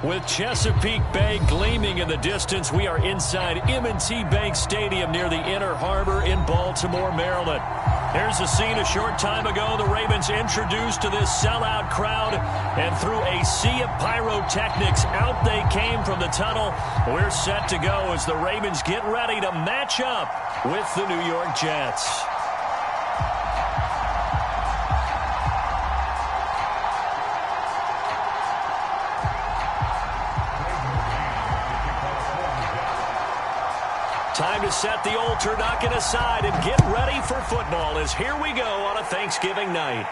With Chesapeake Bay gleaming in the distance, we are inside M&T Bank Stadium near the Inner Harbor in Baltimore, Maryland. Here's a scene a short time ago. The Ravens introduced to this sellout crowd, and through a sea of pyrotechnics, out they came from the tunnel. We're set to go as the Ravens get ready to match up with the New York Jets. Time to set the old turducken aside and get ready for football as here we go on a Thanksgiving night.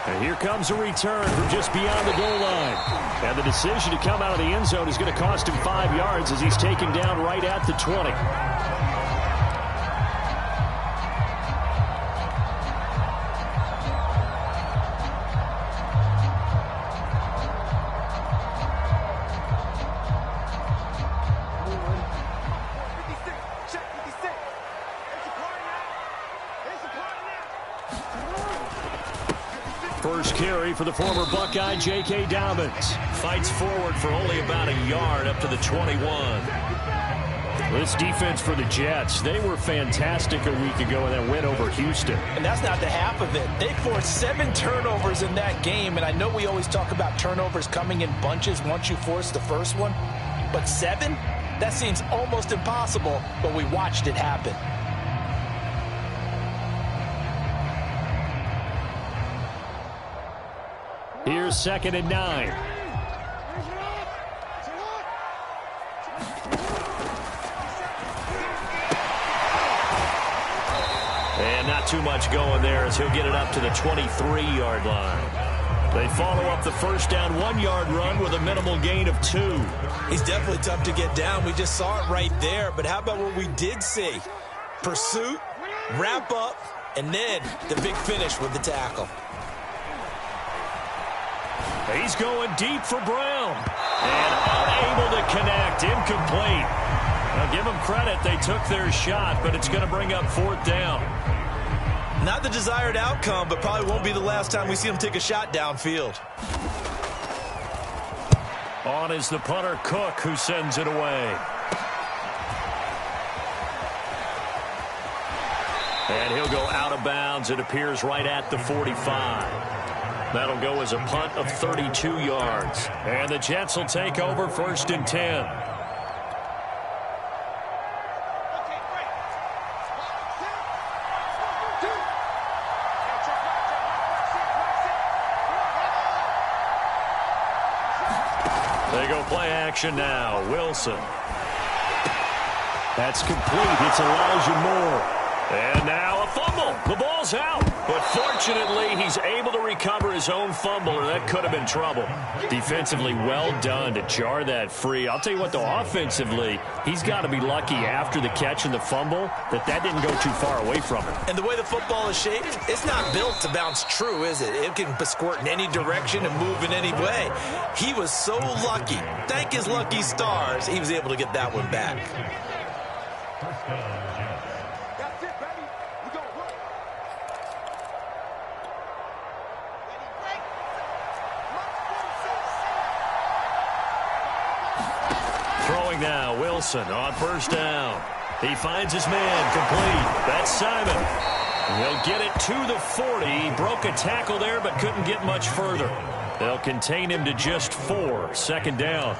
And here comes a return from just beyond the goal line. And the decision to come out of the end zone is going to cost him 5 yards as he's taken down right at the 20. First carry for the former Buckeye, J.K. Dobbins. Fights forward for only about a yard up to the 21. This defense for the Jets, they were fantastic a week ago in that win over Houston. And that's not the half of it. They forced 7 turnovers in that game, and I know we always talk about turnovers coming in bunches once you force the first one, but 7? That seems almost impossible, but we watched it happen. Here's 2nd and 9. And not too much going there as he'll get it up to the 23-yard line. They follow up the first down 1-yard run with a minimal gain of 2. He's definitely tough to get down. We just saw it right there. But how about what we did see? Pursuit, wrap up, and then the big finish with the tackle. He's going deep for Brown. And unable to connect. Incomplete. Now give them credit. They took their shot, but it's going to bring up 4th down. Not the desired outcome, but probably won't be the last time we see him take a shot downfield. On is the punter, Cook, who sends it away. And he'll go out of bounds. It appears right at the 45. That'll go as a punt of 32 yards. And the Jets will take over 1st and 10. They go play action now. Wilson. That's complete. It's Elijah Moore. And now a fumble. The ball's out. But fortunately, he's able to recover his own fumble, or that could have been trouble. Defensively, well done to jar that free. I'll tell you what, though, offensively, he's got to be lucky after the catch and the fumble that didn't go too far away from him. And the way the football is shaped, it's not built to bounce true, is it? It can squirt in any direction and move in any way. He was so lucky. Thank his lucky stars, he was able to get that one back. Now, Wilson on 1st down. He finds his man complete. That's Simon. He'll get it to the 40. He broke a tackle there but couldn't get much further. They'll contain him to just 4. 2nd down.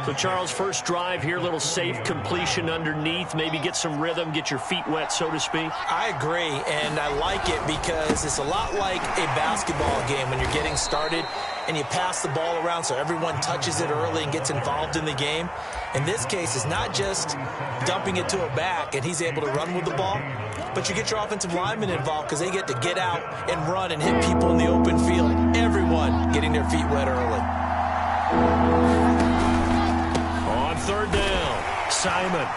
So, Charles, first drive here, little safe completion underneath. Maybe get some rhythm, get your feet wet, so to speak. I agree, and I like it because it's a lot like a basketball game when you're getting started and you pass the ball around so everyone touches it early and gets involved in the game. In this case, it's not just dumping it to a back and he's able to run with the ball, but you get your offensive linemen involved because they get to get out and run and hit people in the open field. Everyone getting their feet wet early. On 3rd down, Simon.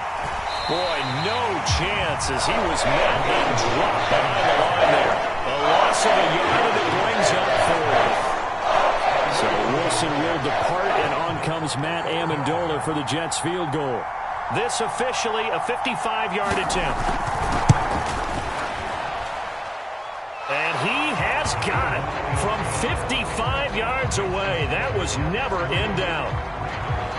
Boy, no chance as he was met and dropped behind the line there. A loss of a yard and it brings up 4th. So Wilson will depart, and on comes Matt Amendola for the Jets field goal. This officially a 55-yard attempt. And he has got it from 55 yards away. That was never in doubt.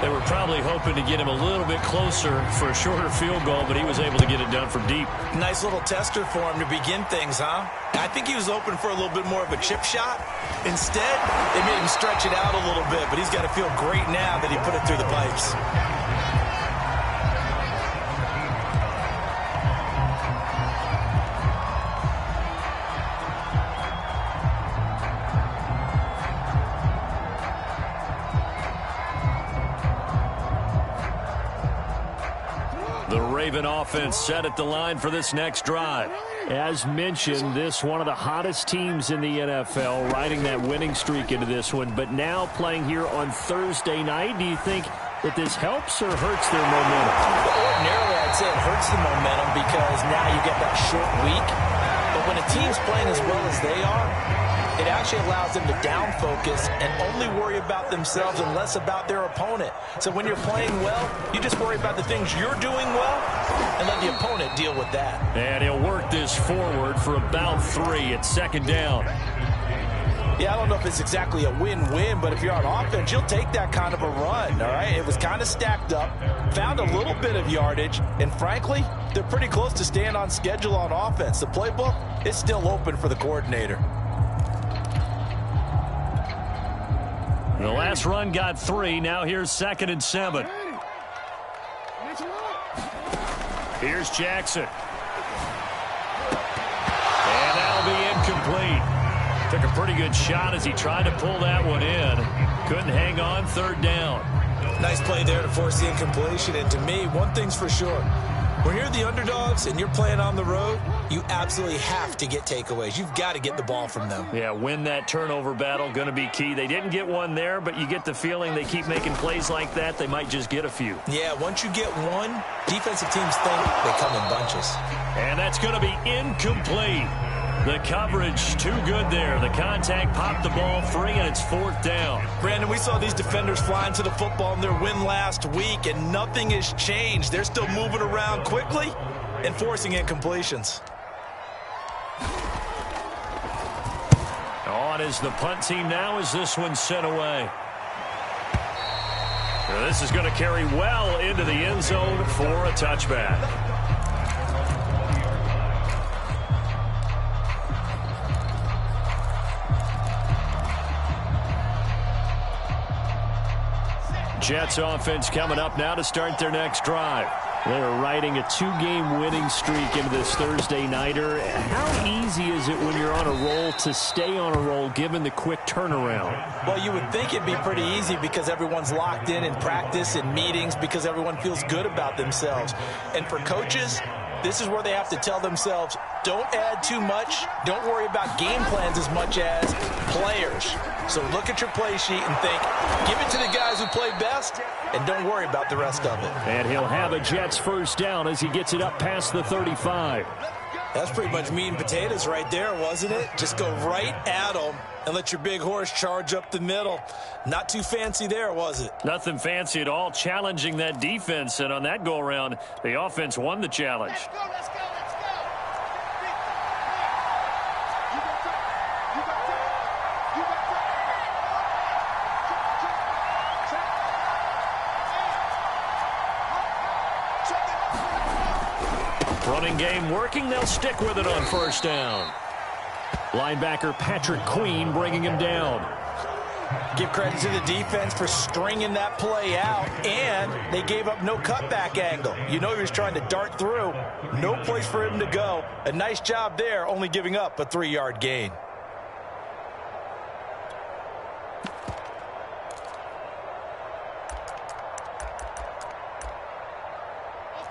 They were probably hoping to get him a little bit closer for a shorter field goal, but he was able to get it done from deep. Nice little tester for him to begin things, huh? I think he was hoping for a little bit more of a chip shot. Instead, they made him stretch it out a little bit, but he's got to feel great now that he put it through the pipes. The Raven offense set at the line for this next drive. As mentioned, this one of the hottest teams in the NFL, riding that winning streak into this one, but now playing here on Thursday night. Do you think that this helps or hurts their momentum? Ordinarily, I'd say it hurts the momentum because now you get that short week. But when a team's playing as well as they are, it actually allows them to down focus and only worry about themselves and less about their opponent. So when you're playing well, you just worry about the things you're doing well and let the opponent deal with that. And he'll work this forward for about 3. It's second down. Yeah, I don't know if it's exactly a win-win, but if you're on offense, you'll take that kind of a run, all right? It was kind of stacked up, found a little bit of yardage, and frankly, they're pretty close to staying on schedule on offense. The playbook is still open for the coordinator. The last run got 3. Now here's 2nd and 7. Here's Jackson. And that'll be incomplete. Took a pretty good shot as he tried to pull that one in. Couldn't hang on. 3rd down. Nice play there to force the incompletion. And to me, one thing's for sure. When you're the underdogs and you're playing on the road, you absolutely have to get takeaways. You've got to get the ball from them. Yeah, win that turnover battle, going to be key. They didn't get one there, but you get the feeling they keep making plays like that, they might just get a few. Yeah, once you get one, defensive teams think they come in bunches. And that's going to be incomplete. The coverage too good there. The contact popped the ball free, and it's 4th down. Brandon, we saw these defenders flying to the football in their win last week, and nothing has changed. They're still moving around quickly and forcing incompletions. On is the punt team now as this one's sent away. Now this is going to carry well into the end zone for a touchback. Jets offense coming up now to start their next drive. They're riding a 2-game winning streak into this Thursday nighter. How easy is it when you're on a roll to stay on a roll given the quick turnaround? Well, you would think it'd be pretty easy because everyone's locked in practice and meetings because everyone feels good about themselves. And for coaches, this is where they have to tell themselves, don't add too much. Don't worry about game plans as much as players. So look at your play sheet and think, give it to the guys who play best, and don't worry about the rest of it. And he'll have a Jets first down as he gets it up past the 35. That's pretty much meat and potatoes right there, wasn't it? Just go right at them and let your big horse charge up the middle. Not too fancy there, was it? Nothing fancy at all, challenging that defense. And on that go-around, the offense won the challenge. Let's go, let's go, let's go. Running game working. They'll stick with it on first down. Linebacker Patrick Queen bringing him down. Give credit to the defense for stringing that play out, and they gave up no cutback angle. You know he was trying to dart through. No place for him to go. A nice job there, only giving up a 3-yard gain.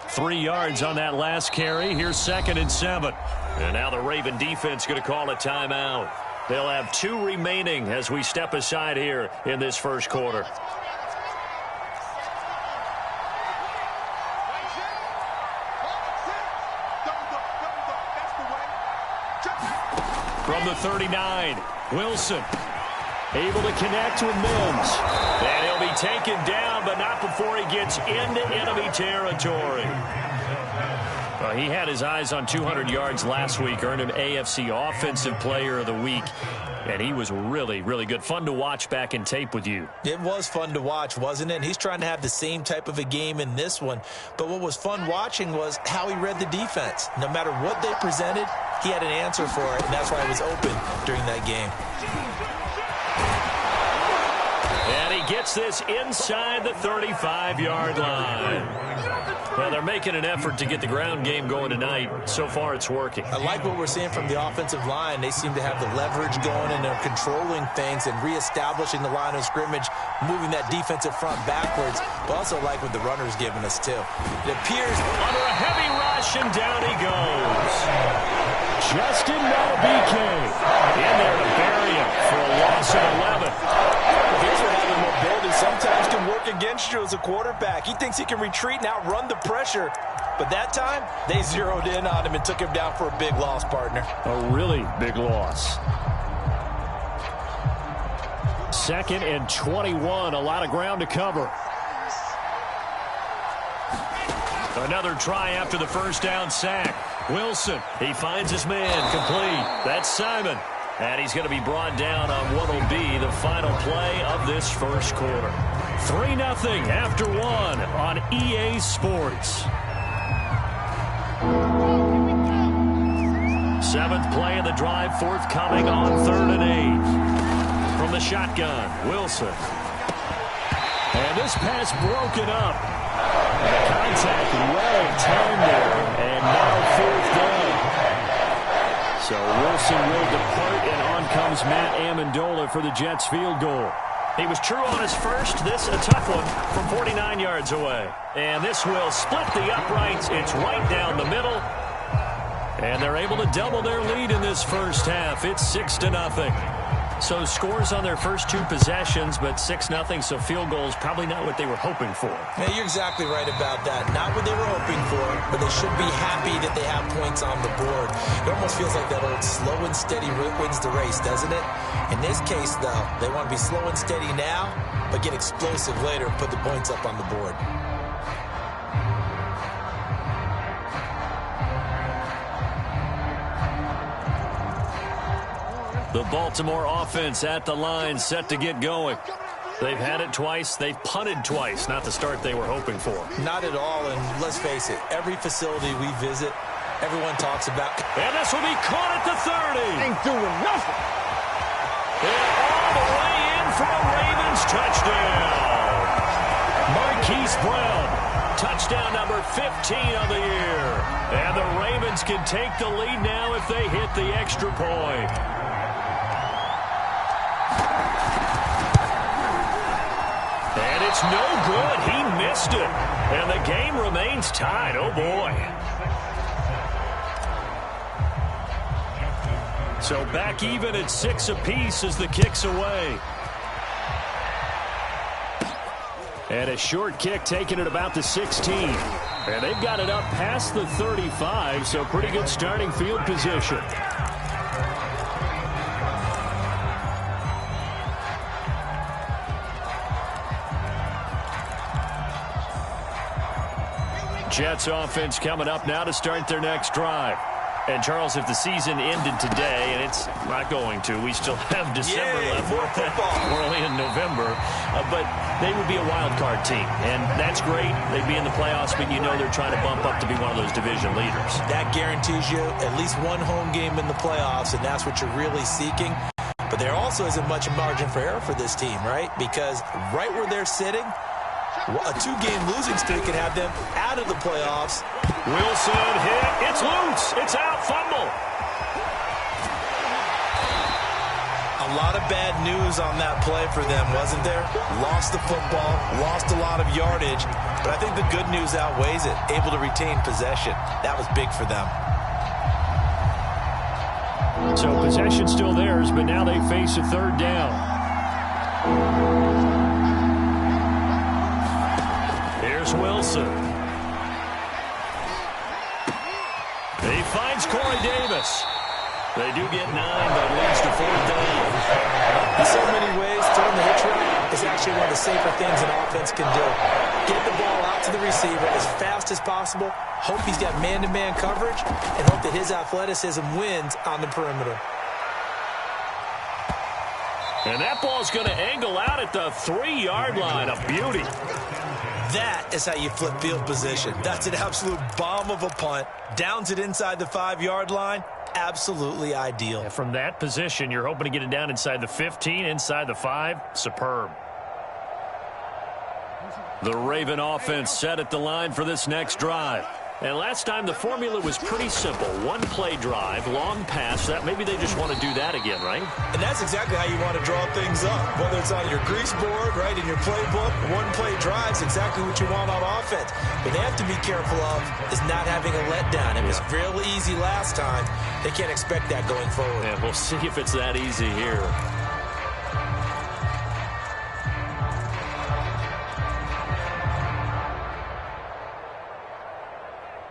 Three yards on that last carry. Here's 2nd and 7. And now the Raven defense going to call a timeout. They'll have 2 remaining as we step aside here in this first quarter. From the 39, Wilson able to connect with Mims. And he'll be taken down, but not before he gets into enemy territory. He had his eyes on 200 yards last week, earned him AFC Offensive Player of the Week, and he was really, really good. Fun to watch back in tape with you. It was fun to watch, wasn't it? And he's trying to have the same type of a game in this one. But what was fun watching was how he read the defense. No matter what they presented, he had an answer for it, and that's why he was open during that game. And he gets this inside the 35-yard line. Well, they're making an effort to get the ground game going tonight. So far, it's working. I like what we're seeing from the offensive line. They seem to have the leverage going, and they're controlling things and reestablishing the line of scrimmage, moving that defensive front backwards. But also like what the runner's giving us, too. It appears under a heavy rush, and down he goes. Justin Malabike in there to bury him for a loss of 11. Here's what having mobility sometimes can work against you as a quarterback. He thinks he can retreat and outrun the pressure. But that time, they zeroed in on him and took him down for a big loss, partner. A really big loss. 2nd and 21. A lot of ground to cover. Another try after the first down sack. Wilson, he finds his man, complete. That's Simon. And he's going to be brought down on what will be the final play of this first quarter. 3-0 after 1 on EA Sports. 7th play of the drive, forthcoming on 3rd and 8. From the shotgun, Wilson. And this pass broken up. The contact well timed there, and now 4th down. So Wilson will depart, and on comes Matt Amendola for the Jets field goal. He was true on his first. This a tough one from 49 yards away. And this will split the uprights. It's right down the middle. And they're able to double their lead in this first half. It's 6-0. So scores on their first 2 possessions, but 6-0, so field goals probably not what they were hoping for. Yeah, you're exactly right about that. Not what they were hoping for, but they should be happy that they have points on the board. It almost feels like that old slow and steady wins the race, doesn't it? In this case, though, they want to be slow and steady now, but get explosive later and put the points up on the board. The Baltimore offense at the line, set to get going. They've had it twice. They've punted twice. Not the start they were hoping for. Not at all, and let's face it, every facility we visit, everyone talks about. And this will be caught at the 30. Ain't doing nothing. And all the way in for a Ravens touchdown. Marquise Brown, touchdown number 15 of the year. And the Ravens can take the lead now if they hit the extra point. And it's no good. He missed it. And the game remains tied. Oh, boy. So back even at 6 apiece as the kick's away. And a short kick taken at about the 16. And they've got it up past the 35, so pretty good starting field position. Jets offense coming up now to start their next drive. And, Charles, if the season ended today, and it's not going to, we still have December left. More football. We're only in November. But they would be a wild card team. And that's great. They'd be in the playoffs, but you know they're trying to bump up to be one of those division leaders. That guarantees you at least one home game in the playoffs, and that's what you're really seeking. But there also isn't much margin for error for this team, right? Because right where they're sitting, a 2-game losing streak can have them out of the playoffs. Wilson hit. It's loose. It's out. Fumble. A lot of bad news on that play for them, wasn't there? Lost the football, lost a lot of yardage, but I think the good news outweighs it. Able to retain possession. That was big for them. So possession still theirs, but now they face a 3rd down. Here's Wilson. He finds Corey Davis. They do get 9, but leads to 4th down. In so many ways, throwing the hitch route is actually one of the safer things an offense can do. Get the ball out to the receiver as fast as possible, hope he's got man-to-man coverage, and hope that his athleticism wins on the perimeter. And that ball's going to angle out at the 3-yard line. A beauty. That is how you flip field position. That's an absolute bomb of a punt. Downs it inside the 5-yard line. Absolutely ideal. And from that position, you're hoping to get it down inside the 15, inside the 5. Superb. The Raven offense set at the line for this next drive. And last time the formula was pretty simple. One-play drive, long pass. That maybe they just want to do that again, right? And that's exactly how you want to draw things up. Whether it's on your grease board, right, in your playbook, one-play drive is exactly what you want on offense. What they have to be careful of is not having a letdown. It was real easy last time. They can't expect that going forward. Yeah, we'll see if it's that easy here.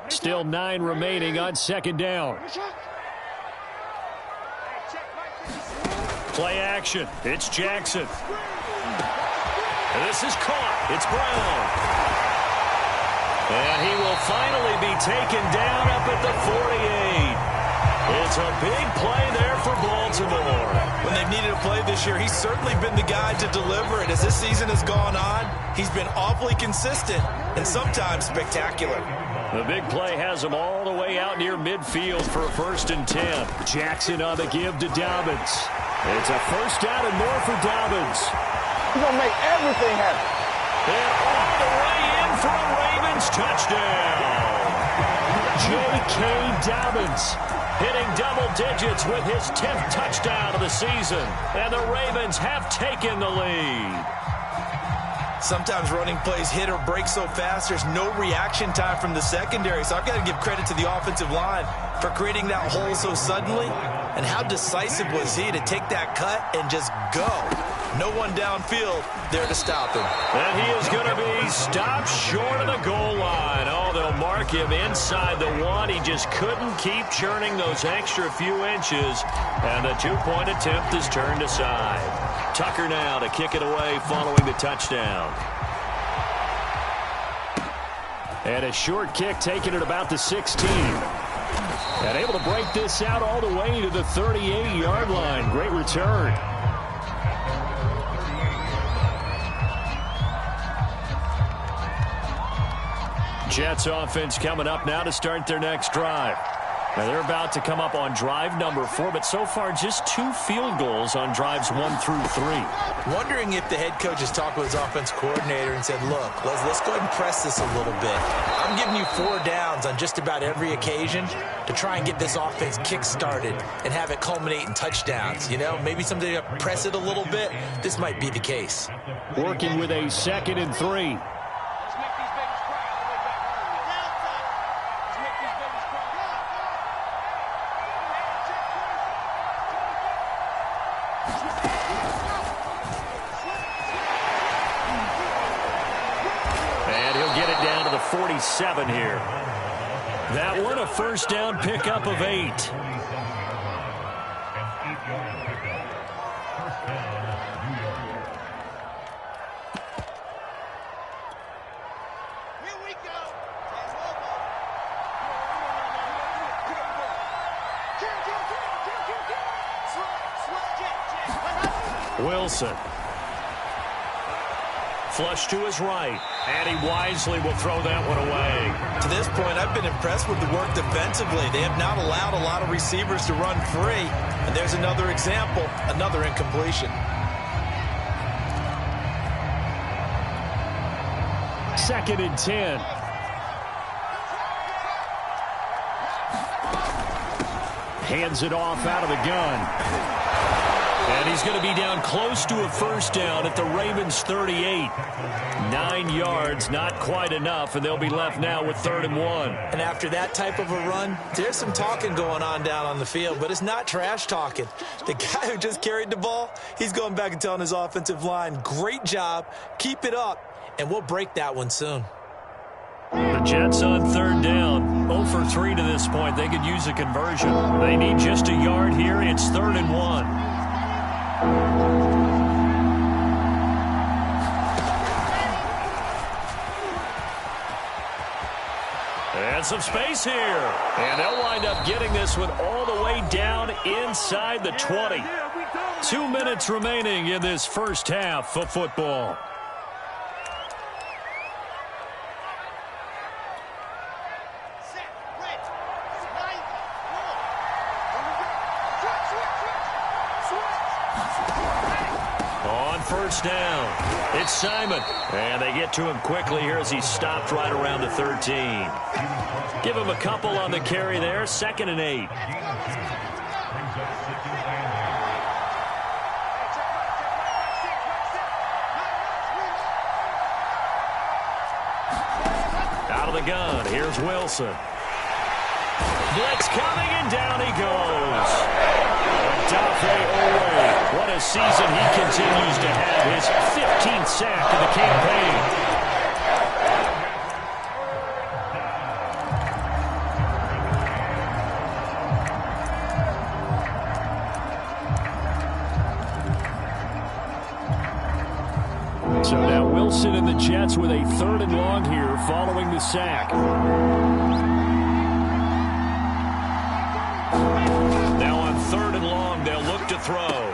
Still 9 remaining on second down. Play action. It's Jackson. And this is caught. It's Brown. And he will finally be taken down up at the 48. It's a big play there for Baltimore. When they've needed a play this year, he's certainly been the guy to deliver it. As this season has gone on, he's been awfully consistent and sometimes spectacular. The big play has him all the way out near midfield for a 1st and 10. Jackson on the give to Dobbins. It's a 1st down and more for Dobbins. He's going to make everything happen. And all the way in for a Ravens touchdown. J.K. Dobbins hitting double digits with his 10th touchdown of the season. And the Ravens have taken the lead. Sometimes running plays hit or break so fast, there's no reaction time from the secondary. So I've got to give credit to the offensive line for creating that hole so suddenly. And how decisive was he to take that cut and just go? No one downfield there to stop him. And he is going to be stopped short of the goal line. Oh, they'll mark him inside the 1. He just couldn't keep churning those extra few inches. And the 2-point attempt is turned aside. Tucker now to kick it away following the touchdown. And a short kick taken at about the 16. And able to break this out all the way to the 38-yard line. Great return. Jets offense coming up now to start their next drive. Now they're about to come up on drive number 4, but so far just 2 field goals on drives 1 through 3. Wondering if the head coach has talked with his offense coordinator and said, look, let's go ahead and press this a little bit. I'm giving you 4 downs on just about every occasion to try and get this offense kick-started and have it culminate in touchdowns. You know, maybe someday press it a little bit. This might be the case. Working with a 2nd and 3. And he'll get it down to the 47 here. That one a 1st down pickup of 8. Wilson. Flush to his right, and he wisely will throw that one away. To this point, I've been impressed with the work defensively. They have not allowed a lot of receivers to run free. And there's another example, another incompletion. 2nd and 10. Hands it off out of the gun. And he's going to be down close to a 1st down at the Ravens 38. 9 yards, not quite enough, and they'll be left now with 3rd and 1. And after that type of a run, there's some talking going on down on the field, but it's not trash talking. The guy who just carried the ball, he's going back and telling his offensive line, great job, keep it up, and we'll break that one soon. The Jets on 3rd down. 0 for 3 to this point. They could use a conversion. They need just a yard here. It's 3rd and 1. some space here. And they'll wind up getting this one all the way down inside the 20. 2 minutes remaining in this first half of football. On first down, it's Simon. And they get to him quickly here as he stopped right around the 13. Give him a couple on the carry there. 2nd and 8. Out of the gun, here's Wilson. Blitz coming, and down he goes. What a season he continues to have. His 15th sack of the campaign. So now Wilson and the Jets with a 3rd and long here following the sack. Now on 3rd and long, they'll look to throw.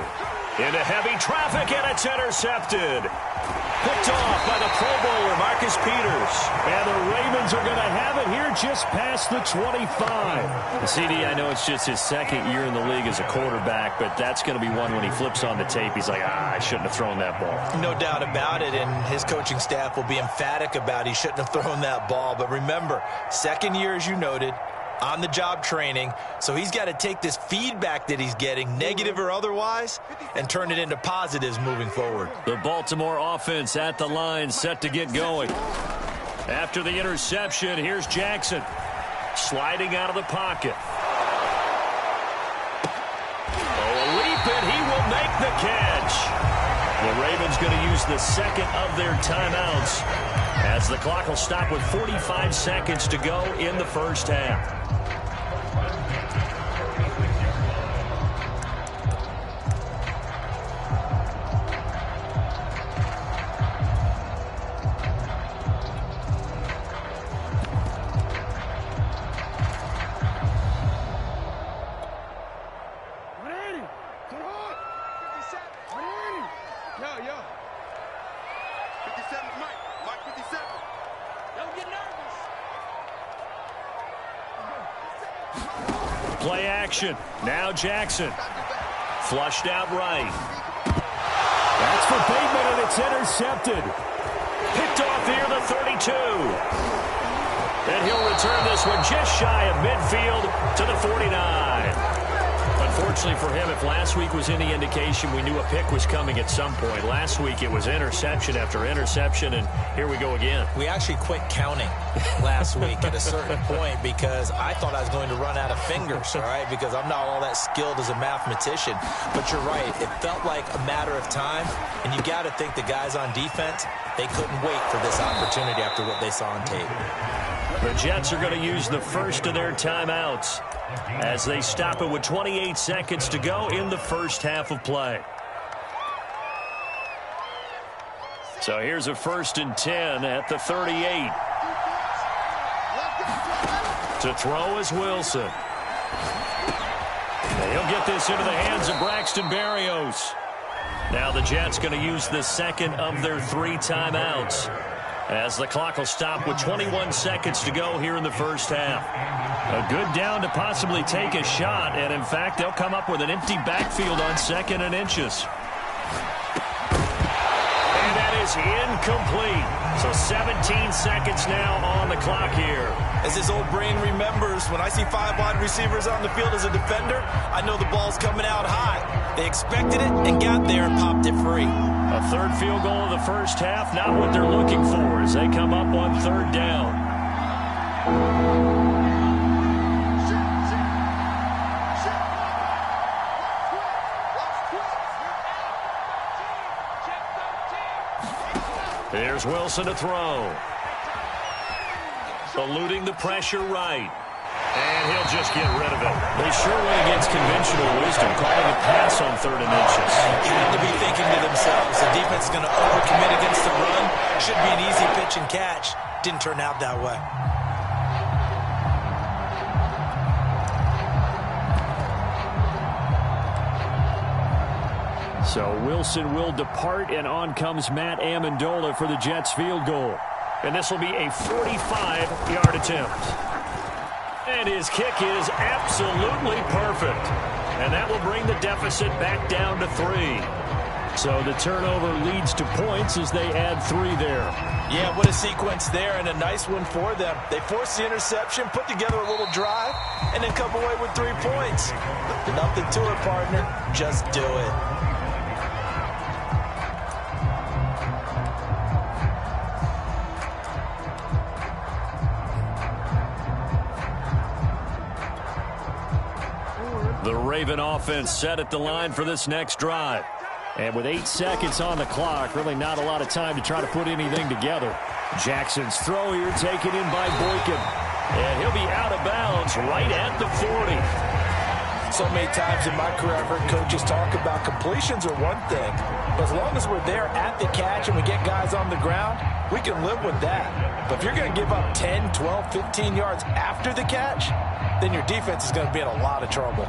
Into heavy traffic, and it's intercepted. Picked off by the Pro Bowler, Marcus Peters. And the Ravens are going to have it here just past the 25. CD, I know it's just his 2nd year in the league as a quarterback, but that's going to be one when he flips on the tape. He's like, I shouldn't have thrown that ball. No doubt about it, and his coaching staff will be emphatic about he shouldn't have thrown that ball. But remember, 2nd year, as you noted, on-the-job training, so he's got to take this feedback that he's getting, negative or otherwise, and turn it into positives moving forward. The Baltimore offense at the line, set to get going. After the interception, here's Jackson. Sliding out of the pocket. Oh, a leap, and he will make the catch. The Ravens going to use the 2nd of their timeouts as the clock will stop with 45 seconds to go in the first half. Play action. Now Jackson. Flushed out right. That's for Bateman, and it's intercepted. Picked off near the 32. And he'll return this one just shy of midfield to the 49. Unfortunately for him, if last week was any indication, we knew a pick was coming at some point. Last week it was interception after interception, and here we go again. We actually quit counting last week at a certain point because I thought I was going to run out of fingers, all right, because I'm not all that skilled as a mathematician. But you're right. It felt like a matter of time, and you got to think the guys on defense, they couldn't wait for this opportunity after what they saw on tape. The Jets are going to use the first of their timeouts as they stop it with 28 seconds to go in the first half of play. So here's a 1st and 10 at the 38. To throw is Wilson. And he'll get this into the hands of Braxton Berrios. Now the Jets going to use the 2nd of their 3 timeouts as the clock will stop with 21 seconds to go here in the first half. A good down to possibly take a shot, and in fact, they'll come up with an empty backfield on 2nd and inches. And that is incomplete. So 17 seconds now on the clock here. As his old brain remembers, when I see 5 wide receivers on the field as a defender, I know the ball's coming out high. They expected it and got there and popped it free. A 3rd field goal of the first half, not what they're looking for as they come up on 3rd down. Here's Wilson to throw. Eluding the pressure right. And he'll just get rid of it. They sure went against conventional wisdom, calling a pass on 3rd and inches. You had to be thinking to themselves, the defense is going to overcommit against the run. Should be an easy pitch and catch. Didn't turn out that way. So Wilson will depart, and on comes Matt Amendola for the Jets field goal. And this will be a 45-yard attempt. And his kick is absolutely perfect. And that will bring the deficit back down to 3. So the turnover leads to points as they add 3 there. Yeah, what a sequence there, and a nice one for them. They force the interception, put together a little drive, and then come away with 3 points. Nothing to it, partner. Just do it. The Raven offense set at the line for this next drive. And with 8 seconds on the clock, really not a lot of time to try to put anything together. Jackson's throw here taken in by Boykin. And he'll be out of bounds right at the 40. So many times in my career, I've heard coaches talk about completions are one thing. But as long as we're there at the catch and we get guys on the ground, we can live with that. But if you're going to give up 10, 12, 15 yards after the catch, then your defense is going to be in a lot of trouble.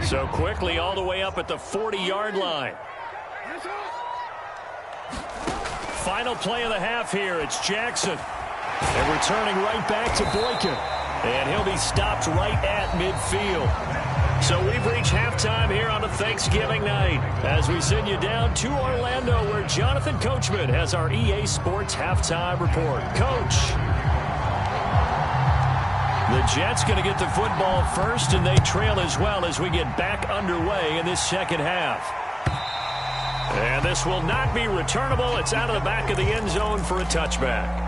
So quickly all the way up at the 40-yard line. Final play of the half here. It's Jackson. And returning right back to Boykin. And he'll be stopped right at midfield. So we've reached halftime here on a Thanksgiving night as we send you down to Orlando where Jonathan Coachman has our EA Sports halftime report. Coach. The Jets going to get the football first, and they trail as well as we get back underway in this second half. And this will not be returnable. It's out of the back of the end zone for a touchback.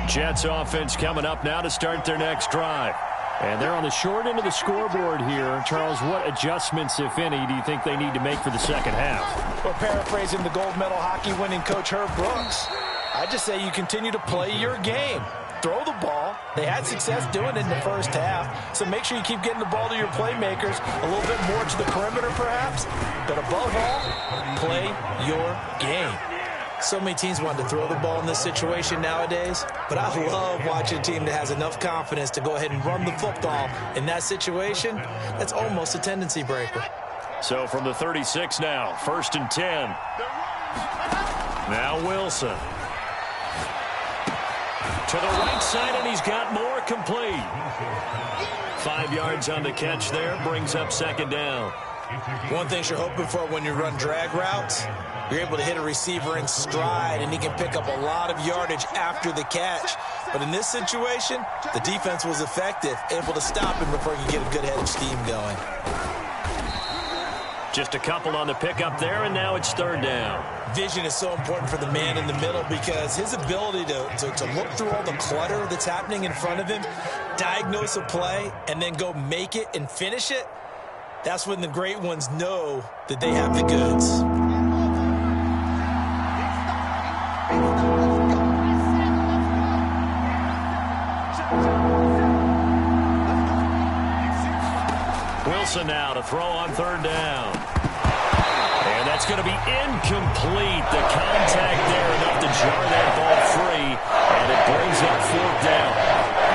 Jets offense coming up now to start their next drive. And they're on the short end of the scoreboard here. Charles, what adjustments, if any, do you think they need to make for the second half? Well, paraphrasing the gold medal hockey winning coach Herb Brooks, I just say you continue to play your game. Throw the ball. They had success doing it in the first half, so make sure you keep getting the ball to your playmakers, a little bit more to the perimeter perhaps, but above all, play your game. So many teams want to throw the ball in this situation nowadays, but I love watching a team that has enough confidence to go ahead and run the football in that situation. That's almost a tendency breaker. So from the 36 now, 1st and 10. Now Wilson. To the right side, and he's got more complete. 5 yards on the catch there, brings up second down. One thing you're hoping for when you run drag routes, you're able to hit a receiver in stride, and he can pick up a lot of yardage after the catch. But in this situation, the defense was effective, able to stop him before he could get a good head of steam going. Just a couple on the pickup there, and now it's third down. Vision is so important for the man in the middle because his ability to look through all the clutter that's happening in front of him, diagnose a play, and then go make it and finish it, that's when the great ones know that they have the goods. Wilson now to throw on third down. And that's going to be incomplete. The contact there enough to jar that ball free, and it brings up fourth down.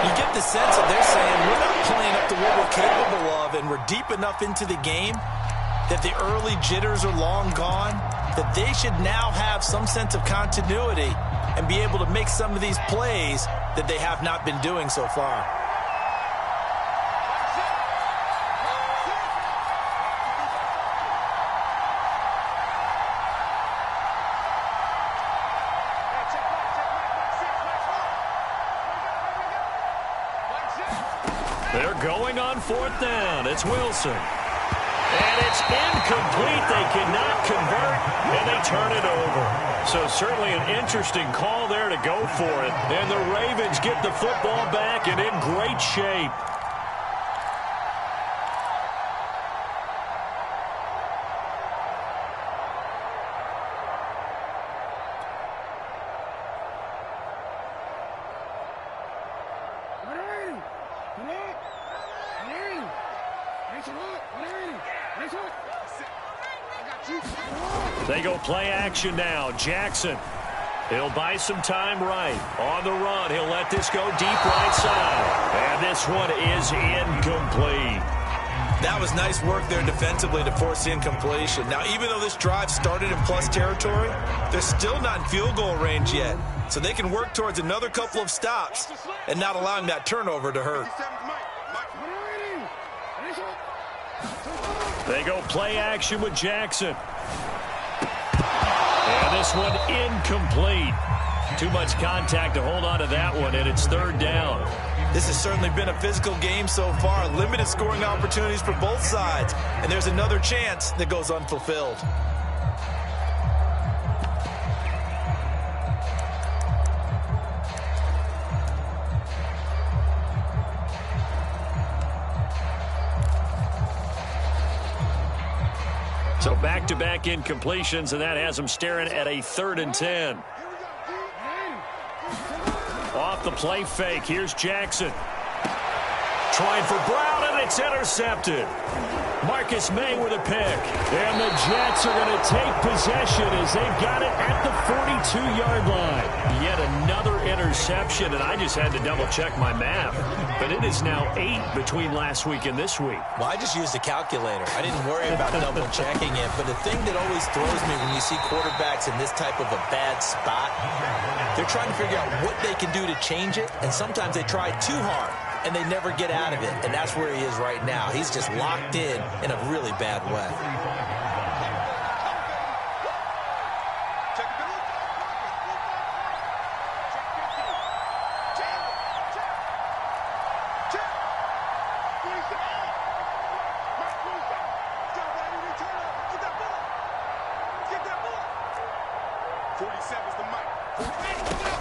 You get the sense that they're saying we're not playing up to what we're capable of, and we're deep enough into the game that the early jitters are long gone, that they should now have some sense of continuity and be able to make some of these plays that they have not been doing so far. They're going on fourth down. It's Wilson. And it's incomplete. They cannot convert, and they turn it over. So certainly an interesting call there to go for it. And the Ravens get the football back and in great shape. They go play action now. Jackson. He'll buy some time right. On the run, he'll let this go deep right side. And this one is incomplete. That was nice work there defensively to force the incompletion. Now, even though this drive started in plus territory, they're still not in field goal range yet. So they can work towards another couple of stops and not allowing that turnover to hurt. They go play action with Jackson. And this one incomplete. Too much contact to hold on to that one, and it's third down. This has certainly been a physical game so far. Limited scoring opportunities for both sides. And there's another chance that goes unfulfilled. So back-to-back incompletions, and that has them staring at a 3rd and 10. Off the play fake, here's Jackson. Trying for Brown, and it's intercepted. Marcus May with a pick. And the Jets are going to take possession as they've got it at the 42-yard line. Yet another interception, and I just had to double-check my math. But it is now 8 between last week and this week. Well, I just used a calculator. I didn't worry about double-checking it. But the thing that always throws me when you see quarterbacks in this type of a bad spot, they're trying to figure out what they can do to change it, and sometimes they try too hard, and they never get out of it. And that's where he is right now. He's just locked in a really bad way.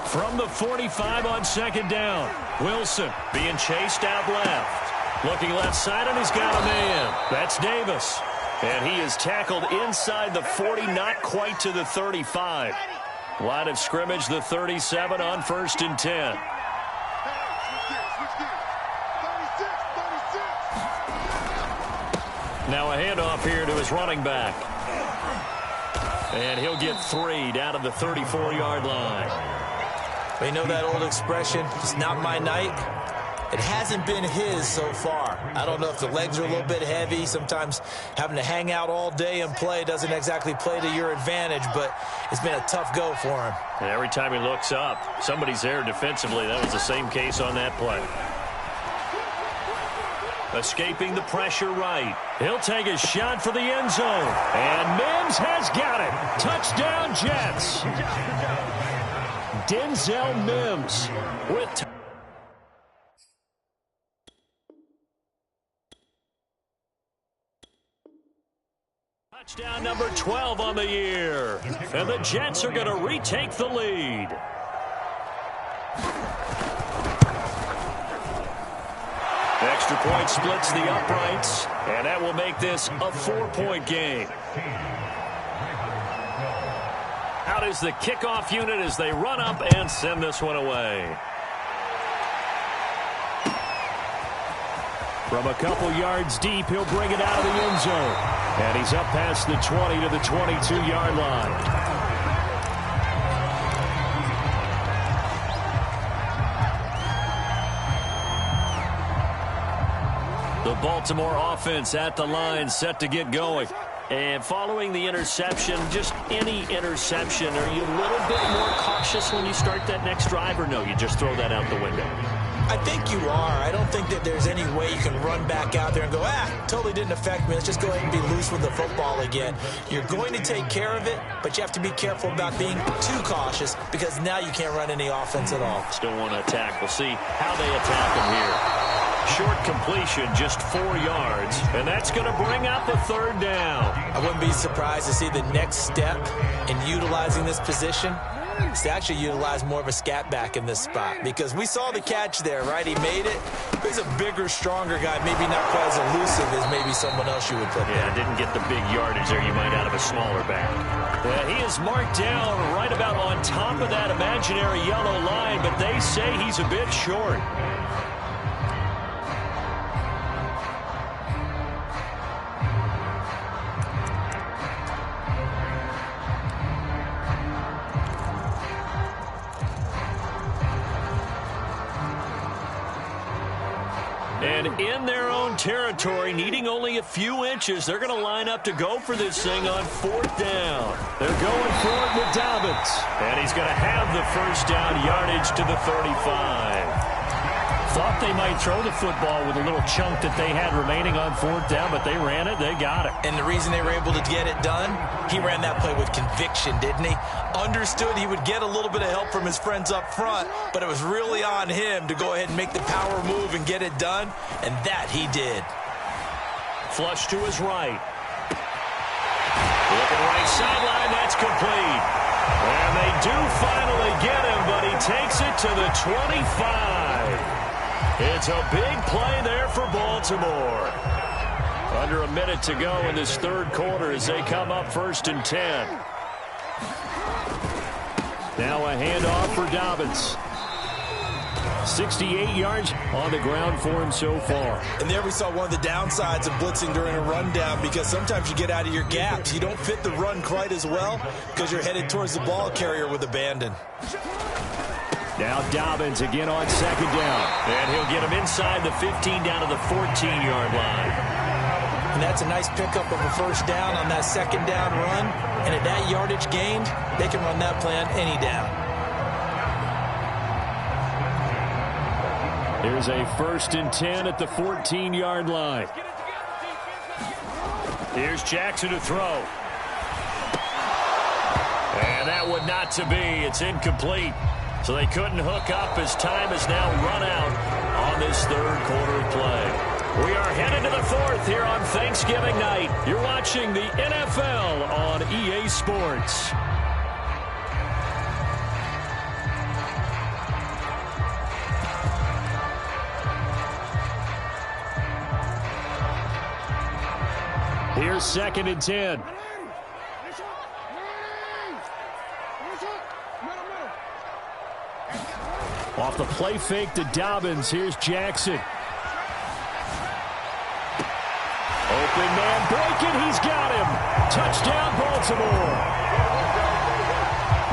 From the 45 on 2nd down. Wilson being chased out left. Looking left side, and he's got a man. That's Davis. And he is tackled inside the 40, not quite to the 35. Line of scrimmage, the 37 on 1st and 10. Now a handoff here to his running back. And he'll get 3 down to the 34-yard line. But you know that old expression, it's not my night? It hasn't been his so far. I don't know if the legs are a little bit heavy. Sometimes having to hang out all day and play doesn't exactly play to your advantage, but it's been a tough go for him. And every time he looks up, somebody's there defensively. That was the same case on that play. Escaping the pressure right. He'll take a shot for the end zone. And Mims has got it. Touchdown, Jets. Denzel Mims with touchdown number 12 on the year. And the Jets are going to retake the lead. Extra point splits the uprights, and that will make this a 4-point game. Out is the kickoff unit as they run up and send this one away. From a couple yards deep, he'll bring it out of the end zone. And he's up past the 20 to the 22-yard line. The Baltimore offense at the line, set to get going. And following the interception, just any interception, are you a little bit more cautious when you start that next drive, or no, you just throw that out the window? I think you are. I don't think that there's any way you can run back out there and go, totally didn't affect me. Let's just go ahead and be loose with the football again. You're going to take care of it, but you have to be careful about being too cautious because now you can't run any offense at all. Still want to attack. We'll see how they attack him here. Short completion, just 4 yards, and that's going to bring up a 3rd down. I wouldn't be surprised to see the next step in utilizing this position is to actually utilize more of a scat back in this spot because we saw the catch there, right? He made it. He's a bigger, stronger guy, maybe not quite as elusive as maybe someone else you would put there. Yeah, didn't get the big yardage there you might out of a smaller back. Yeah, he is marked down right about on top of that imaginary yellow line, but they say he's a bit short. And in their own territory, needing only a few inches, they're going to line up to go for this thing on 4th down. They're going for it with Dobbins. And he's going to have the first down, yardage to the 35. Thought they might throw the football with a little chunk that they had remaining on 4th down, but they ran it, they got it. And the reason they were able to get it done, he ran that play with conviction, didn't he? Understood he would get a little bit of help from his friends up front, but it was really on him to go ahead and make the power move and get it done, and that he did. Flush to his right. Looking right sideline, that's complete. And they do finally get him, but he takes it to the 25. It's a big play there for Baltimore. Under a minute to go in this third quarter as they come up 1st and 10. Now a handoff for Dobbins. 68 yards on the ground for him so far. And there we saw one of the downsides of blitzing during a rundown, because sometimes you get out of your gaps. You don't fit the run quite as well because you're headed towards the ball carrier with abandon. Now Dobbins again on 2nd down. And he'll get him inside the 15 down to the 14-yard line. And that's a nice pickup of a first down on that 2nd down run. And at that yardage gained, they can run that play on any down. Here's a 1st and 10 at the 14-yard line. Here's Jackson to throw. And that would not to be. It's incomplete. So they couldn't hook up as time has now run out on this third quarter of play. We are headed to the 4th here on Thanksgiving night. You're watching the NFL on EA Sports. Here's 2nd and 10. Off the play fake to Dobbins. Here's Jackson. Open man breaking. He's got him. Touchdown, Baltimore.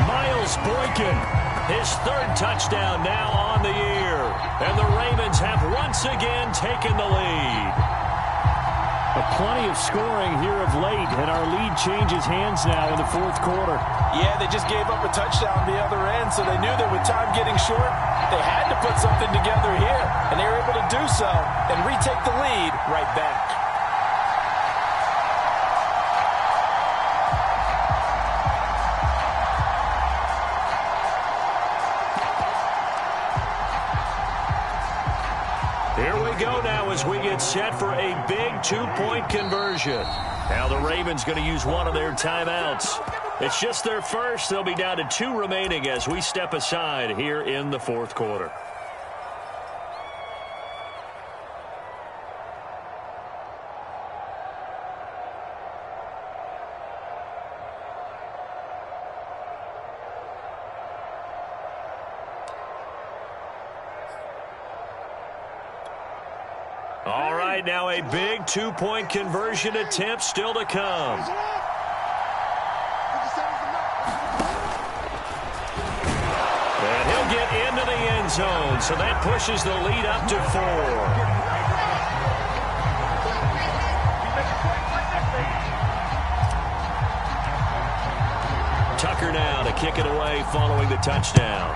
Miles Boykin, his 3rd touchdown now on the year. And the Ravens have once again taken the lead. Plenty of scoring here of late, and our lead changes hands now in the 4th quarter. Yeah, they just gave up a touchdown the other end, so they knew that with time getting short, they had to put something together here, and they were able to do so and retake the lead right back. Here we go now as we get set for a big 2-point conversion. Now the Ravens going to use one of their timeouts. It's just their first. They'll be down to 2 remaining as we step aside here in the 4th quarter. All right, now a big 2-point conversion attempt still to come. And he'll get into the end zone, so that pushes the lead up to 4. Tucker now to kick it away following the touchdown.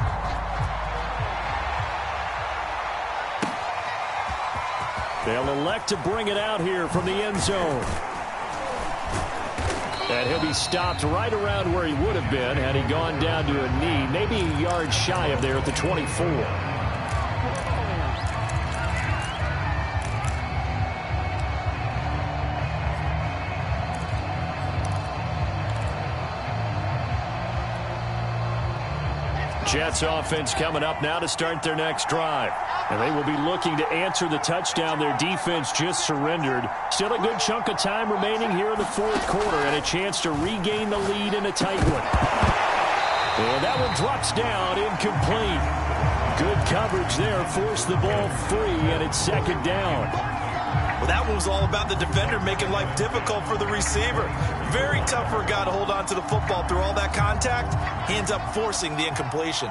They'll elect to bring it out here from the end zone. And he'll be stopped right around where he would have been had he gone down to a knee, maybe a yard shy of there at the 24. Jets offense coming up now to start their next drive. And they will be looking to answer the touchdown their defense just surrendered. Still a good chunk of time remaining here in the 4th quarter and a chance to regain the lead in a tight one. And that one drops down, incomplete. Good coverage there, forced the ball free, and it's 2nd down. Well, that one was all about the defender making life difficult for the receiver. Very tough for a guy to hold on to the football through all that contact. He ends up forcing the incompletion.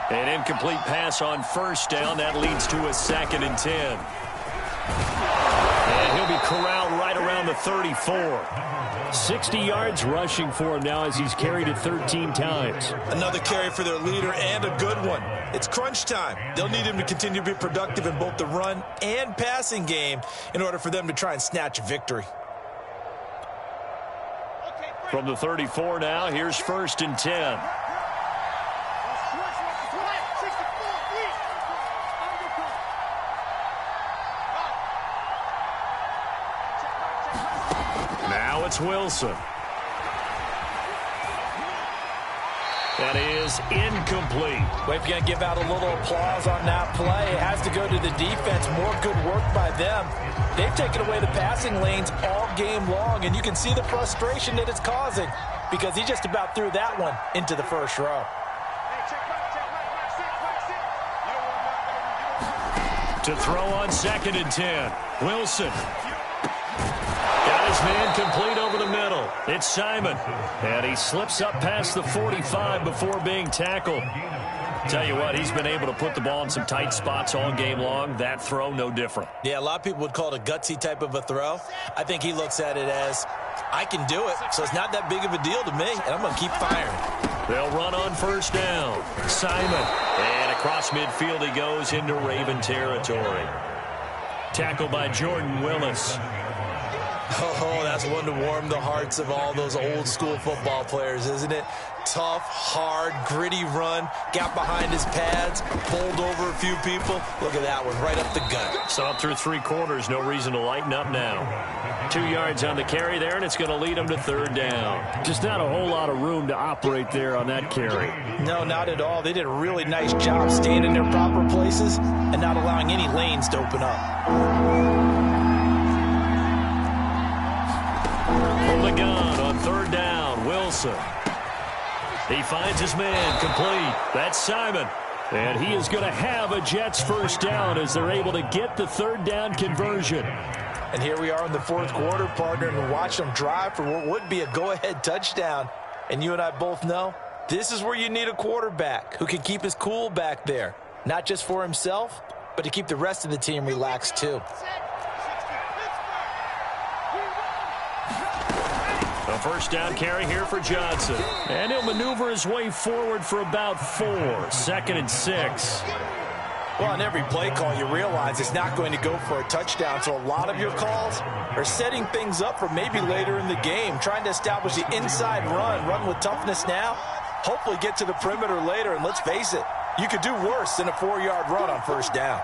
An incomplete pass on 1st down. That leads to a 2nd and 10. And he'll be corralled right around the 34. 60 yards rushing for him now as he's carried it 13 times. Another carry for their leader and a good one. It's crunch time. They'll need him to continue to be productive in both the run and passing game in order for them to try and snatch a victory. From the 34 now, here's 1st and 10. Now it's Wilson. That is incomplete. Well, if you're going to give out a little applause on that play, it has to go to the defense. More good work by them. They've taken away the passing lanes all game long, and you can see the frustration that it's causing because he just about threw that one into the first row. To throw on 2nd and 10. Wilson. Got his man complete over the middle. It's Simon. And he slips up past the 45 before being tackled. Tell you what, he's been able to put the ball in some tight spots all game long. That throw, no different. Yeah, a lot of people would call it a gutsy type of a throw. I think he looks at it as, I can do it, so it's not that big of a deal to me, and I'm going to keep firing. They'll run on 1st down. Simon. And across midfield he goes into Raven territory. Tackled by Jordan Willis. Oh, that's one to warm the hearts of all those old school football players, isn't it? Tough, hard, gritty run. Got behind his pads, bowled over a few people. Look at that one, right up the gut. Saw it through 3 quarters. No reason to lighten up now. 2 yards on the carry there, and it's going to lead him to 3rd down. Just not a whole lot of room to operate there on that carry. No, not at all. They did a really nice job staying in their proper places and not allowing any lanes to open up. From the gun on 3rd down, Wilson. He finds his man complete. That's Simon. And he is going to have a Jets 1st down as they're able to get the 3rd down conversion. And here we are in the 4th quarter, partner, and watch them drive for what would be a go-ahead touchdown. And you and I both know this is where you need a quarterback who can keep his cool back there. Not just for himself, but to keep the rest of the team relaxed too. A 1st down carry here for Johnson. And he'll maneuver his way forward for about 4. 2nd and 6. Well, on every play call, you realize it's not going to go for a touchdown. So a lot of your calls are setting things up for maybe later in the game, trying to establish the inside run with toughness now, hopefully get to the perimeter later. And let's face it, you could do worse than a 4-yard run on 1st down.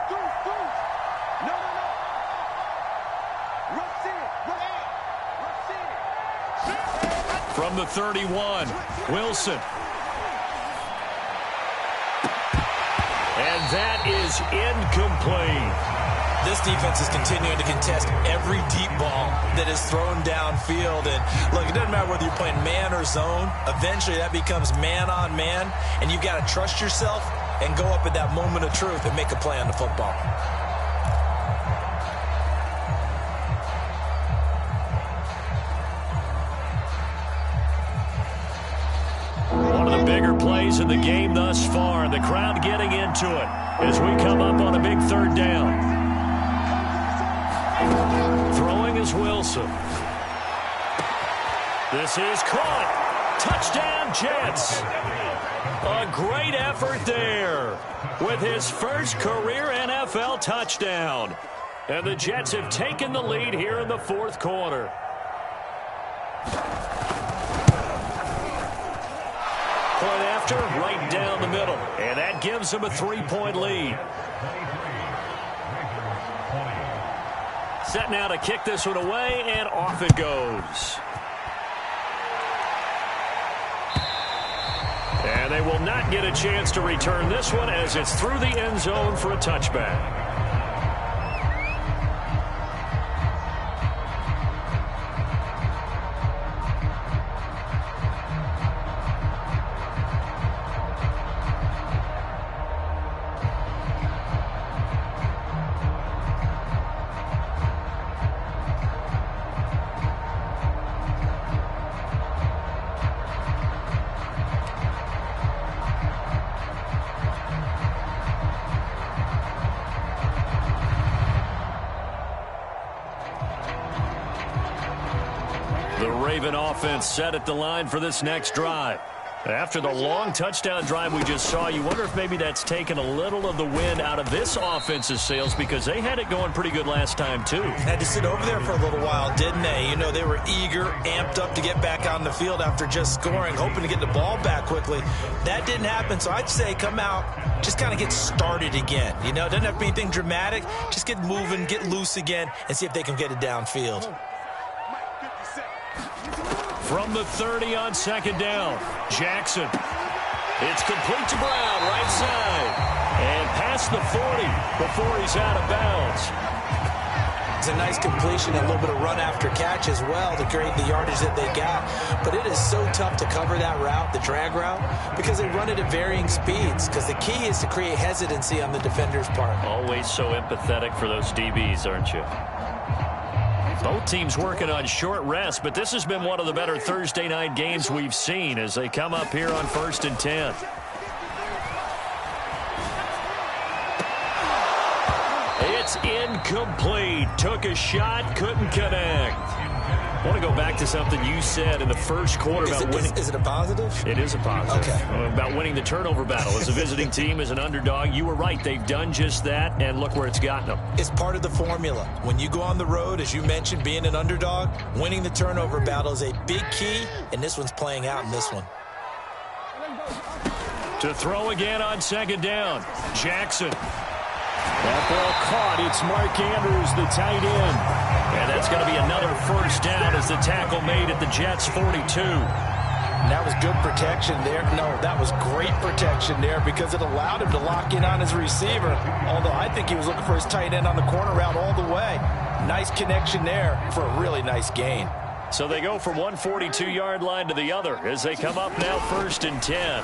From the 31, Wilson. And that is incomplete. This defense is continuing to contest every deep ball that is thrown downfield. And look, it doesn't matter whether you're playing man or zone. Eventually that becomes man on man. And you've got to trust yourself and go up at that moment of truth and make a play on the football. One of the bigger plays in the game thus far. The crowd getting into it as we come up on a big 3rd down. Throwing is Wilson. This is caught. Touchdown, Jets. A great effort there with his first career NFL touchdown. And the Jets have taken the lead here in the 4th quarter. Point after, right down the middle. And that gives them a 3-point lead. Set now to kick this one away, and off it goes. And they will not get a chance to return this one as it's through the end zone for a touchback. Raven offense set at the line for this next drive. After the long touchdown drive we just saw, you wonder if maybe that's taken a little of the wind out of this offense's sails because they had it going pretty good last time, too. Had to sit over there for a little while, didn't they? You know, they were eager, amped up to get back on the field after just scoring, hoping to get the ball back quickly. That didn't happen, so I'd say come out, just kind of get started again. You know, it doesn't have to be anything dramatic. Just get moving, get loose again, and see if they can get it downfield. From the 30 on second down, Jackson. It's complete to Brown, right side. And past the 40 before he's out of bounds. It's a nice completion, a little bit of run after catch as well to create the yardage that they got. But it is so tough to cover that route, the drag route, because they run it at varying speeds. Because the key is to create hesitancy on the defender's part. Always so empathetic for those DBs, aren't you? Both teams working on short rest, but this has been one of the better Thursday night games we've seen as they come up here on 1st and 10. It's incomplete. Took a shot, couldn't connect. I want to go back to something you said in the first quarter about winning. Is it a positive? It is a positive. Okay. About winning the turnover battle. As a visiting team, as an underdog, you were right. They've done just that, and look where it's gotten them. It's part of the formula. When you go on the road, as you mentioned, being an underdog, winning the turnover battle is a big key, and this one's playing out in this one. To throw again on second down, Jackson. That ball caught. It's Mark Andrews, the tight end. And that's going to be another first down as the tackle made at the Jets' 42. And that was good protection there. No, that was great protection there because it allowed him to lock in on his receiver. Although I think he was looking for his tight end on the corner route all the way. Nice connection there for a really nice gain. So they go from one 42-yard line to the other as they come up now 1st and 10.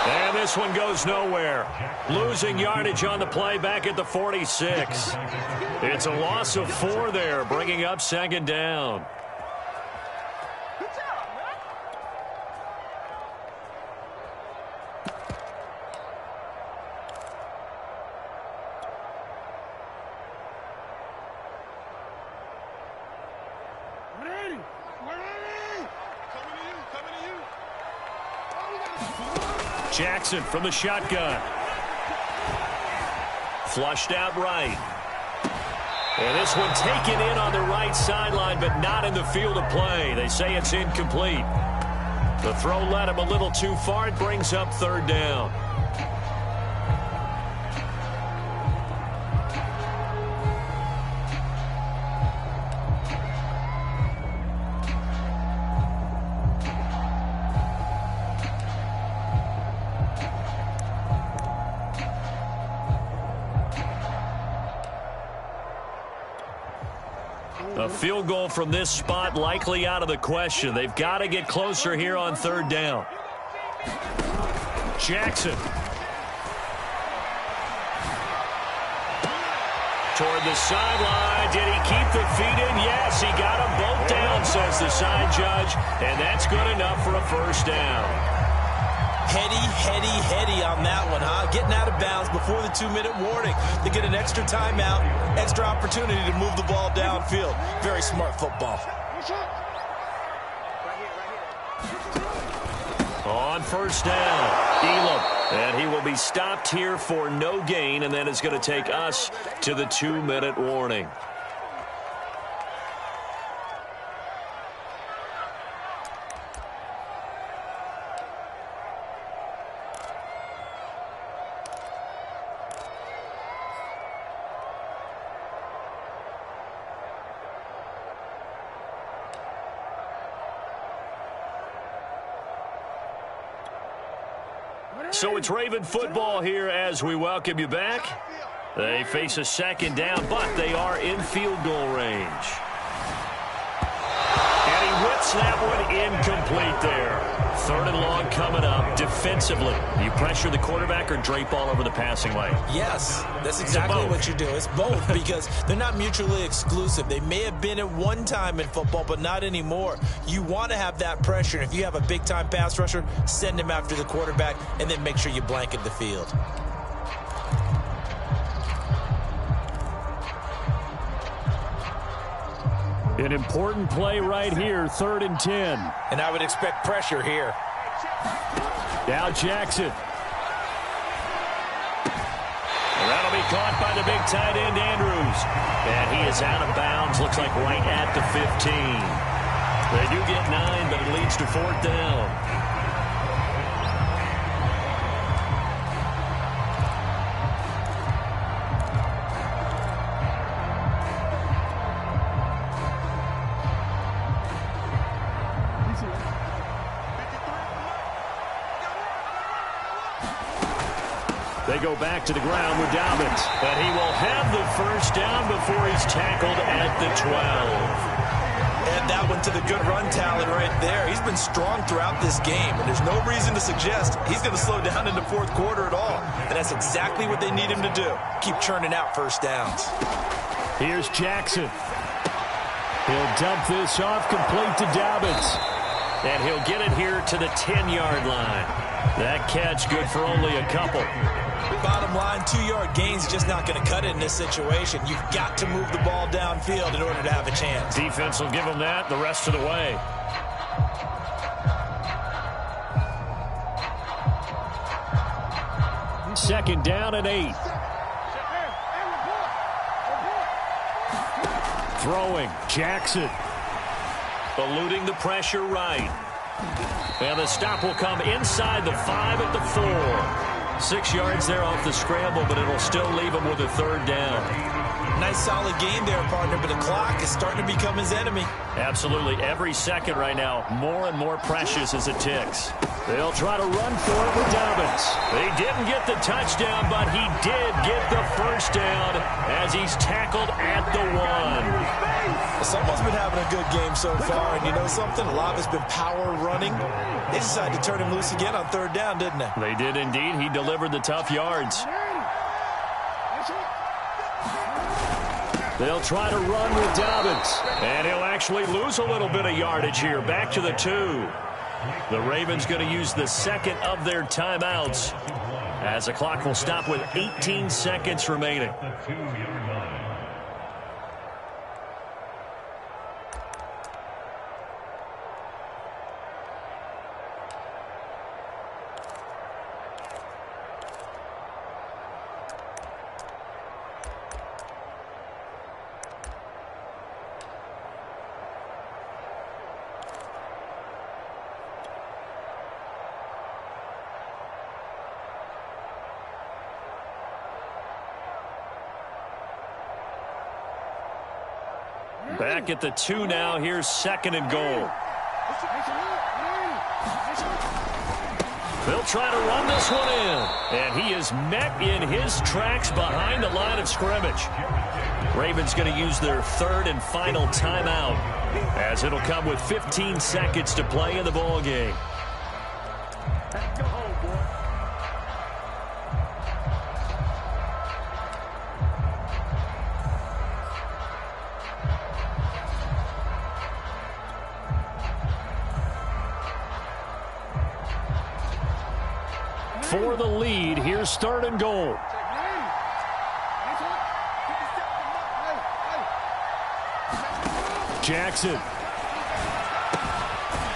And this one goes nowhere. Losing yardage on the play back at the 46. It's a loss of 4 there, bringing up second down. Jackson from the shotgun. Flushed out right. And this one taken in on the right sideline, but not in the field of play. They say it's incomplete. The throw led him a little too far. It brings up third down. A field goal from this spot likely out of the question. They've got to get closer here on third down. Jackson. Toward the sideline. Did he keep the feet in? Yes, he got them both down, says the side judge. And that's good enough for a first down. Heady on that one, huh? Getting out of bounds before the 2-minute warning. They get an extra timeout, extra opportunity to move the ball downfield. Very smart football. On first down, Elam. And he will be stopped here for no gain, and then it's going to take us to the 2-minute warning. So it's Raven football here as we welcome you back. They face a second down, but they are in field goal range. And he whips that one incomplete there. Third and long coming up. Defensively, you pressure the quarterback or drape all over the passing lane? Yes, that's exactly what you do. It's both because they're not mutually exclusive. They may have been at one time in football, but not anymore. You want to have that pressure. And if you have a big-time pass rusher, send him after the quarterback and then make sure you blanket the field. An important play right here, 3rd and 10. And I would expect pressure here. Now Jackson. That'll be caught by the big tight end, Andrews. And he is out of bounds, looks like right at the 15. They do get 9, but it leads to 4th down. They go back to the ground with Dobbins. But he will have the first down before he's tackled at the 12. Add that one to the good run talent right there. He's been strong throughout this game, and there's no reason to suggest he's going to slow down in the 4th quarter at all. And that's exactly what they need him to do. Keep churning out first downs. Here's Jackson. He'll dump this off complete to Dobbins. And he'll get it here to the 10-yard line. That catch good for only a couple. Bottom line, 2-yard gains just not going to cut it in this situation. You've got to move the ball downfield in order to have a chance. Defense will give them that the rest of the way. Second down and 8. Throwing, Jackson. Eluding the pressure right. And the stop will come inside the 5 at the 4. 6 yards there off the scramble, but it'll still leave him with a 3rd down. Nice solid game there, partner, but the clock is starting to become his enemy. Absolutely. Every second right now, more and more precious as it ticks. They'll try to run for it with Dobbins. They didn't get the touchdown, but he did get the first down as he's tackled at the 1. Someone's been having a good game so far, and you know something? A lot of it's been power running. They decided to turn him loose again on 3rd down, didn't they? They did indeed. He delivered the tough yards. They'll try to run with Dobbins. And he'll actually lose a little bit of yardage here. Back to the 2. The Ravens going to use the second of their timeouts as the clock will stop with 18 seconds remaining. Back at the 2 now. Here's 2nd and goal. They'll try to run this one in. And he is met in his tracks behind the line of scrimmage. Ravens going to use their 3rd and final timeout as it'll come with 15 seconds to play in the ball game. For the lead, here's 3rd and goal. Jackson.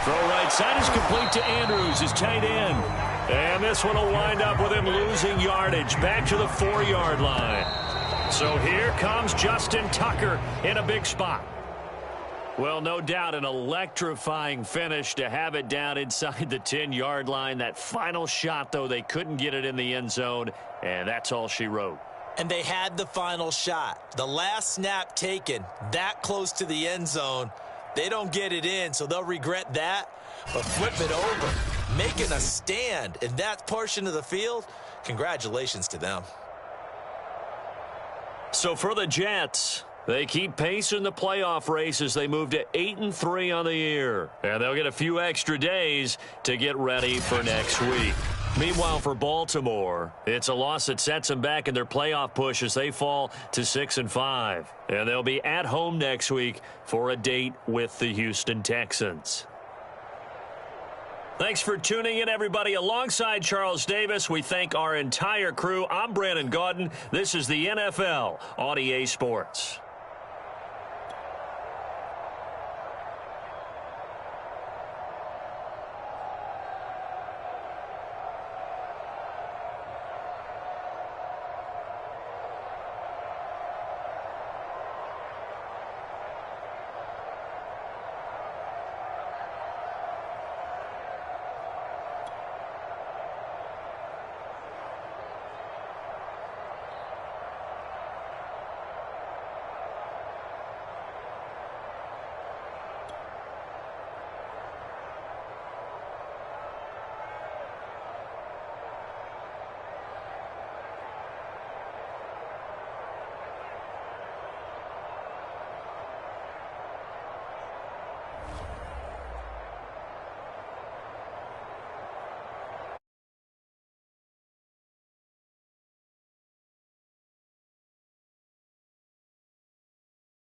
Throw right side is complete to Andrews, his tight end. And this one will wind up with him losing yardage back to the 4-yard line. So here comes Justin Tucker in a big spot. Well, no doubt an electrifying finish to have it down inside the 10-yard line. That final shot, though, they couldn't get it in the end zone, and that's all she wrote. And they had the final shot. The last snap taken that close to the end zone. They don't get it in, so they'll regret that. But flip it over, making a stand in that portion of the field, congratulations to them. So for the Jets, they keep pace in the playoff race as they move to 8-3 on the year. And they'll get a few extra days to get ready for next week. Meanwhile, for Baltimore, it's a loss that sets them back in their playoff push as they fall to 6-5. And they'll be at home next week for a date with the Houston Texans. Thanks for tuning in, everybody. Alongside Charles Davis, we thank our entire crew. I'm Brandon Gaudin. This is the NFL on EA Sports.